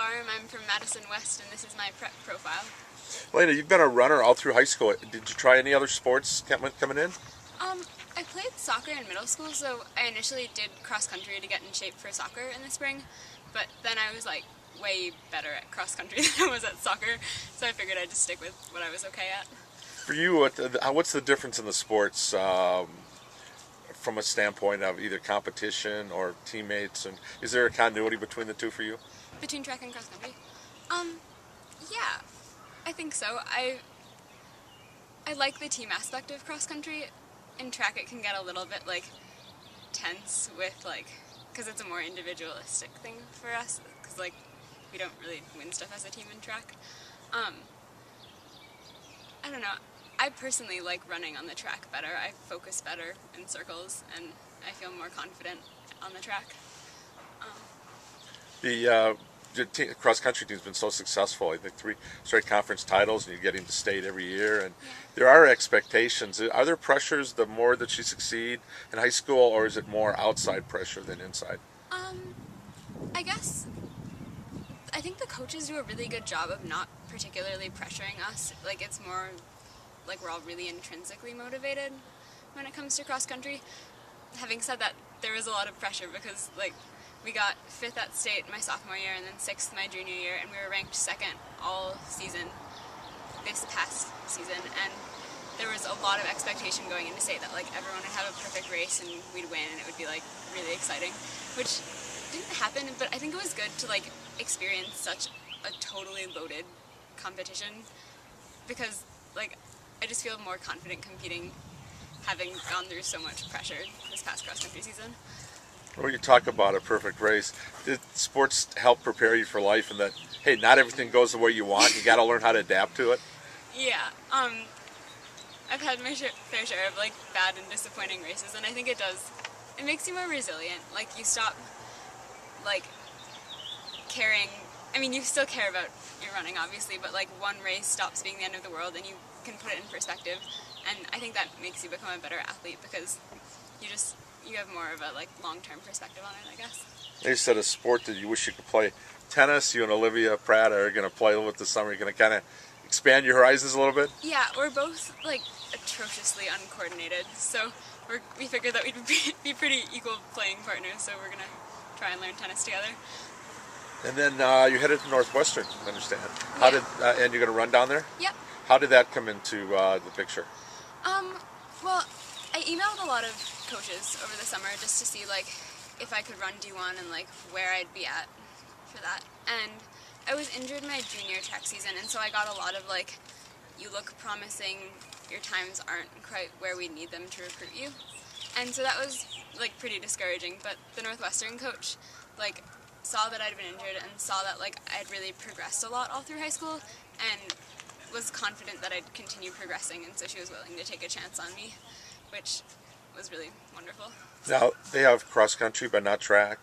Barham. I'm from Madison West, and this is my prep profile. Elena, you've been a runner all through high school. Did you try any other sports coming in? I played soccer in middle school, so I initially did cross country to get in shape for soccer in the spring, but then I was like way better at cross country than I was at soccer, so I figured I'd just stick with what I was okay at. For you, what's the difference in the sports from a standpoint of either competition or teammates? And is there a continuity between the two for you? Between track and cross country? Yeah, I think so. I like the team aspect of cross country. In track it can get a little bit like tense with because it's a more individualistic thing for us, because we don't really win stuff as a team in track. I don't know. I personally like running on the track better. I focus better in circles, and I feel more confident on the track. The cross-country team's been so successful. I think 3 straight conference titles, and you're getting to state every year. And Yeah. there are expectations. Are there pressures the more that you succeed in high school, or is it more outside pressure than inside? I think the coaches do a really good job of not particularly pressuring us. It's more like we're all really intrinsically motivated when it comes to cross country. Having said that, there was a lot of pressure because we got 5th at state my sophomore year and then 6th my junior year, and we were ranked 2nd all season this past season, and there was a lot of expectation going into state that everyone would have a perfect race and we'd win and it would be really exciting, which didn't happen. But I think it was good to experience such a totally loaded competition, because I just feel more confident competing having gone through so much pressure this past cross country season. When you talk about a perfect race, did sports help prepare you for life, and that, hey, not everything goes the way you want, you got to learn how to adapt to it? Yeah, I've had my fair share of bad and disappointing races, and I think it makes you more resilient. You stop caring. I mean, you still care about your running, obviously, but one race stops being the end of the world, and you can put it in perspective. And I think that makes you become a better athlete, because you have more of a long-term perspective on it, I guess. You said a sport that you wish you could play. Tennis, you and Olivia Pratt are going to play with this summer. You're going to kind of expand your horizons a little bit? Yeah, we're both atrociously uncoordinated, so we figured that we'd be pretty equal playing partners, so we're going to try and learn tennis together. And then you headed to Northwestern, I understand. Yeah. And you're going to run down there? Yep. How did that come into the picture? Well, I emailed a lot of coaches over the summer just to see if I could run D1 and where I'd be at for that. And I was injured my junior track season, and so I got a lot of you look promising, your times aren't quite where we need them to recruit you. And so that was pretty discouraging. But the Northwestern coach saw that I'd been injured and saw that I'd really progressed a lot all through high school, and was confident that I'd continue progressing, and so she was willing to take a chance on me, which was really wonderful. Now, they have cross country, but not track.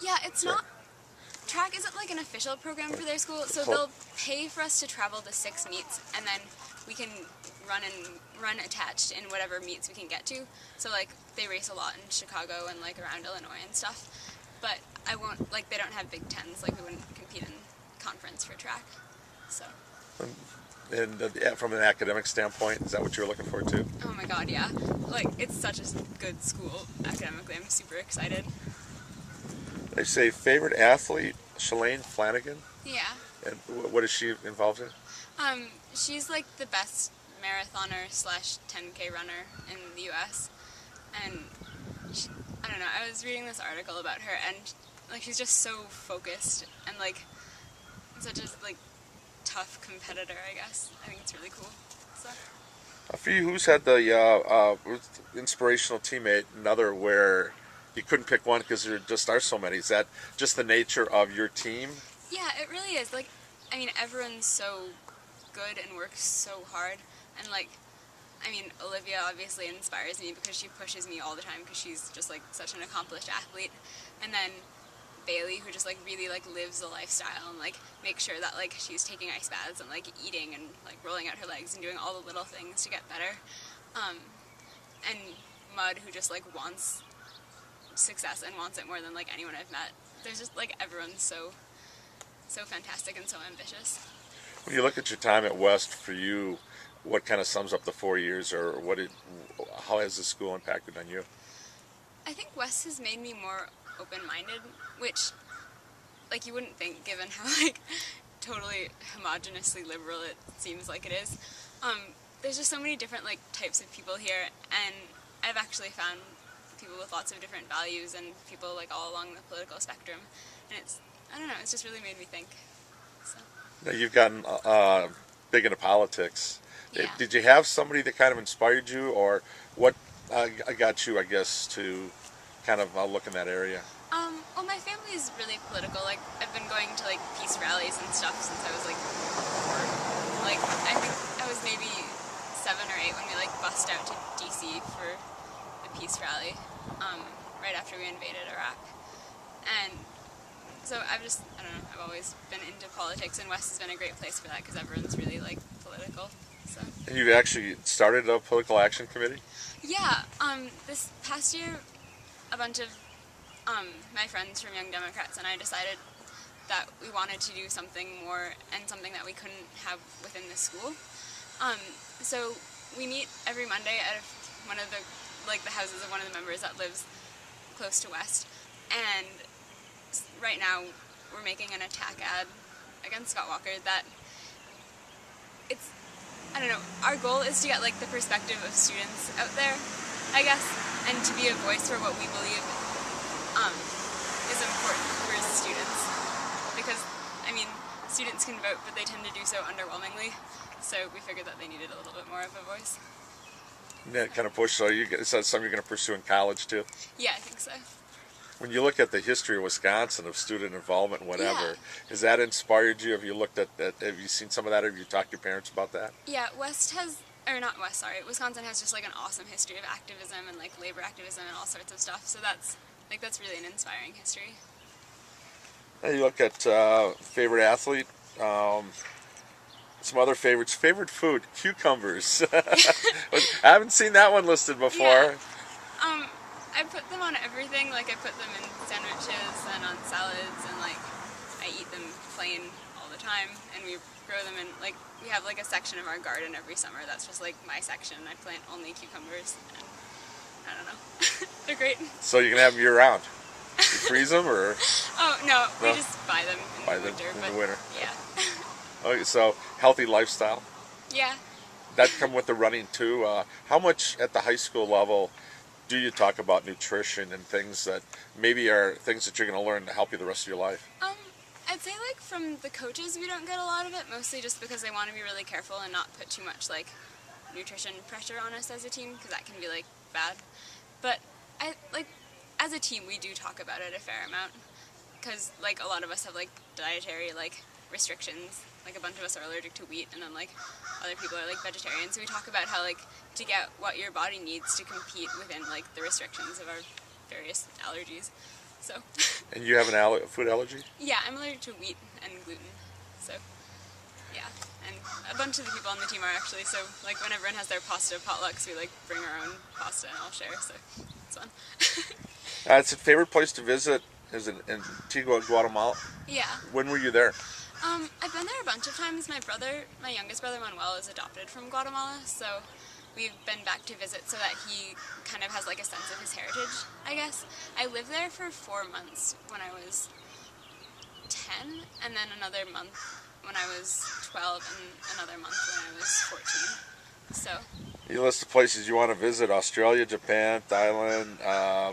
Yeah, it's not. Track isn't an official program for their school, so they'll pay for us to travel to 6 meets, and then we can run attached in whatever meets we can get to. So they race a lot in Chicago and around Illinois and stuff. But I won't they don't have Big Tens, we wouldn't compete in conference for track. So. And from an academic standpoint, is that what you're looking for too? Oh my God, yeah. It's such a good school academically. I'm super excited. They say favorite athlete, Shalane Flanagan. Yeah. And what is she involved in? She's the best marathoner / 10K runner in the U.S. And I don't know. I was reading this article about her, and she's just so focused and such a tough competitor, I guess. I think it's really cool. So. For you, who's had the inspirational teammate, another where you couldn't pick one because there just are so many? Is that just the nature of your team? Yeah, it really is. Everyone's so good and works so hard, and Olivia obviously inspires me because she pushes me all the time, because she's just such an accomplished athlete. And then Bailey, who just really lives the lifestyle and makes sure that she's taking ice baths and eating and rolling out her legs and doing all the little things to get better. And Mud, who just wants success and wants it more than anyone I've met. There's just everyone's so fantastic and so ambitious. When you look at your time at West, for you, what kind of sums up the 4 years, or how has the school impacted on you? I think West has made me more open-minded, which, like, you wouldn't think given how, like, totally homogeneously liberal it seems like it is. There's just so many different, like, types of people here, and I've actually found people with lots of different values and people, like, all along the political spectrum, and I don't know, it's just really made me think. So. Now, you've gotten big into politics. Yeah. Did you have somebody that kind of inspired you, or what got you, I guess, to kind of look in that area? Well, my family is really political. Like, I've been going to, like, peace rallies and stuff since I was, like, 4. Like, I think I was maybe 7 or 8 when we, like, bussed out to D.C. for the peace rally, right after we invaded Iraq. And so I don't know, I've always been into politics, and West has been a great place for that because everyone's really, like, political, so. And you actually started a political action committee? Yeah, this past year, a bunch of my friends from Young Democrats and I decided that we wanted to do something more and something that we couldn't have within the school. So we meet every Monday at one of the houses of one of the members that lives close to West, and right now we're making an attack ad against Scott Walker that I don't know, our goal is to get, like, the perspective of students out there, I guess, and to be a voice for what we believe is important for students. Because, I mean, students can vote, but they tend to do so underwhelmingly, so we figured that they needed a little bit more of a voice. Yeah, kind of push. So is that something you're going to pursue in college too? Yeah, I think so. When you look at the history of Wisconsin, of student involvement and whatever, Yeah. has that inspired you? Have you looked at that? Have you seen some of that? Have you talked to your parents about that? Yeah, Wisconsin has just, like, an awesome history of activism and, like, labor activism and all sorts of stuff, so that's really an inspiring history. And you look at favorite athlete, some other favorites. Favorite food, cucumbers. I haven't seen that one listed before. Yeah. I put them on everything. Like, I put them in sandwiches and on salads, and, like, I eat them plain all the time, and we grow them in, like, we have, like, a section of our garden every summer that's just, like, my section. I plant only cucumbers, and I don't know. They're great. So you can have them year round. You freeze them, or? Oh, no, we just buy them in the winter. In the winter. Yeah. Okay, so healthy lifestyle. Yeah. That come with the running too. How much at the high school level do you talk about nutrition and things that maybe are things that you're going to learn to help you the rest of your life? I'd say, like, from the coaches we don't get a lot of it, mostly just because they want to be really careful and not put too much, like, nutrition pressure on us as a team, because that can be, like, bad. But as a team, we do talk about it a fair amount, because, like, a lot of us have, like, dietary, like, restrictions. Like, a bunch of us are allergic to wheat, and then, like, other people are, like, vegetarian. So we talk about how, like, to get what your body needs to compete within, like, the restrictions of our various allergies. So. And you have a food allergy? Yeah, I'm allergic to wheat and gluten. So, yeah. And a bunch of the people on the team are actually, so, like, when everyone has their pasta potlucks, we, like, bring our own pasta and all share, so it's fun. It's a favorite place to visit is in Antigua, Guatemala. Yeah. When were you there? I've been there a bunch of times. My youngest brother Manuel is adopted from Guatemala, so we've been back to visit so that he kind of has, like, a sense of his heritage, I guess. I lived there for 4 months when I was 10, and then another month when I was 12, and another month when I was 14. So. You list the places you want to visit: Australia, Japan, Thailand,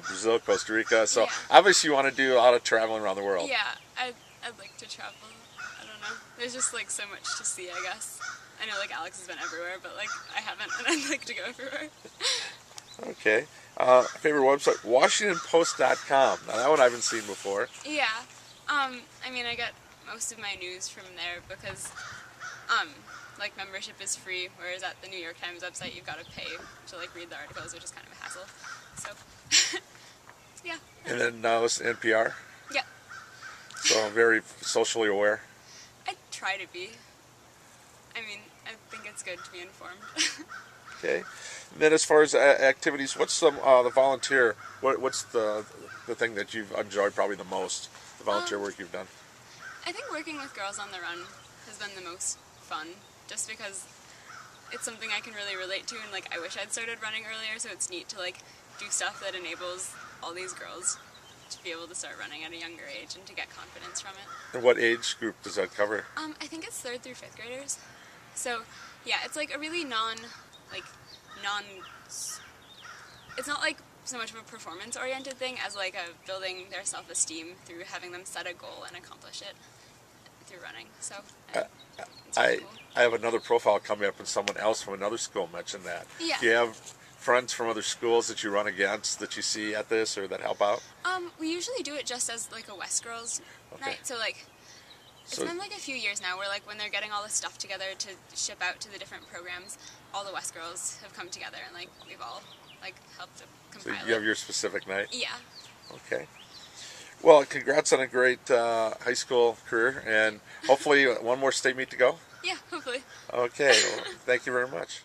Brazil, Costa Rica. So yeah. Obviously you want to do a lot of traveling around the world. Yeah, I'd like to travel. I don't know. There's just, like, so much to see, I guess. I know, like, Alex has been everywhere, but, like, I haven't, and I'd like to go everywhere. Okay. Favorite website, WashingtonPost.com. Now that one I haven't seen before. Yeah. I mean, I get most of my news from there because, like, membership is free, whereas at the New York Times website you've got to pay to, like, read the articles, which is kind of a hassle. So, yeah. And then listen to NPR. Yeah. So very socially aware. I try to be. I mean, I think it's good to be informed. Okay. And then as far as activities, what's the volunteer? What's the thing that you've enjoyed probably the most? The volunteer work you've done. I think working with Girls on the Run has been the most fun, just because it's something I can really relate to, and like I wish I'd started running earlier, so it's neat to like do stuff that enables all these girls to be able to start running at a younger age and to get confidence from it. And what age group does that cover? I think it's 3rd through 5th graders. So yeah, it's like a really like non it's not like so much of a performance oriented thing as like a building their self-esteem through having them set a goal and accomplish it through running. So it's really cool. I have another profile coming up, and someone else from another school mentioned that. Yeah. Do you have friends from other schools that you run against that you see at this or that help out? We usually do it just as like a West Girls night. So like it's been like a few years now where like when they're getting all this stuff together to ship out to the different programs, all the West Girls have come together and like we've all like helped to compile So you have your specific night? Yeah. Okay. Well, congrats on a great high school career, and hopefully one more state meet to go. Yeah, hopefully. Okay. Well, thank you very much.